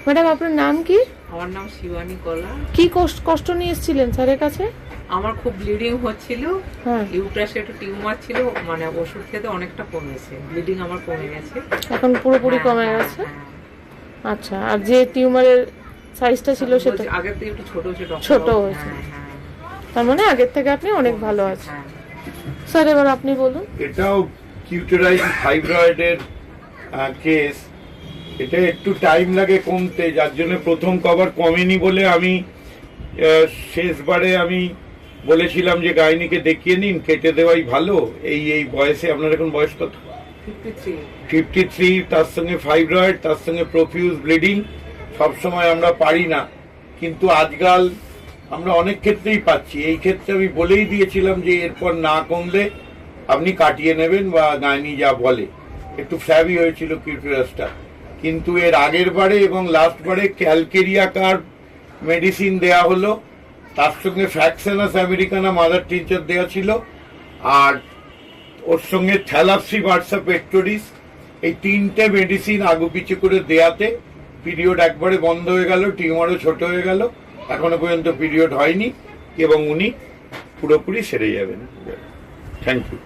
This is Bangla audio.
ম্যাডাম আপনার নাম কি? আমার নাম শিবানী কলা। কি কষ্ট নিয়ে এসেছিলেন স্যারের কাছে? আমার খুব ব্লিডিং হচ্ছিল, হ্যাঁ, ইউট্রাসে একটা টিউমার ছিল, মানে ওষুধ খেতে অনেকটা কমেছে, ব্লিডিং আমার কমে গেছে। এখন পুরোপুরি কমে হ্যাঁ, গেছে। হ্যাঁ। আচ্ছা, আর যে টিউমারের সাইজটা ছিল সেটা আগের থেকে একটু ছোট হয়েছে, ছোট হয়েছে। তার মানে আগের থেকে আপনি অনেক ভালো আছেন। হ্যাঁ। স্যার এবার আপনি বলুন। এটাও কিউটেরাইন ফাইব্রয়েডের কেস। এটা একটু টাইম লাগে কমতে, যার জন্য প্রথম কভার কমেনি বলে আমি শেষবারে আমি বলেছিলাম যে গাইনিকে দেখিয়ে নিন, কেটে দেওয়াই ভালো। এই বয়সে, আপনার এখন বয়স কত? 53। তার সঙ্গে ফাইব্রয়েড, তার সঙ্গে প্রফিউজ ব্লিডিং, সবসময় আমরা পারি না, কিন্তু আজকাল আমরা অনেক ক্ষেত্রেই পাচ্ছি। এই ক্ষেত্রে আমি বলেই দিয়েছিলাম যে এরপর না কমলে আপনি কাটিয়ে নেবেন, বা গাইনি যা বলে। একটু ফ্ল্যাবি হয়েছিল কিউটেরাসটা, কিন্তু এর আগের বারে এবং লাস্ট বারে ক্যালকেরিয়া কার্ভ মেডিসিন দেয়া হলো, তার সঙ্গে ফ্যাক্সেনাস আমেরিকানা মাদার টিনচার দেওয়া ছিল, আর ওর সঙ্গে থ্যালাপসি ভার্সা পেট্রোডিস, এই তিনটে মেডিসিন আগুপিছু করে দেয়াতে পিরিয়ড একবারে বন্ধ হয়ে গেল, টিউমারও ছোট হয়ে গেল। এখনো পর্যন্ত পিরিয়ড হয়নি এবং উনি পুরোপুরি সেরে যাবেন। Thank you.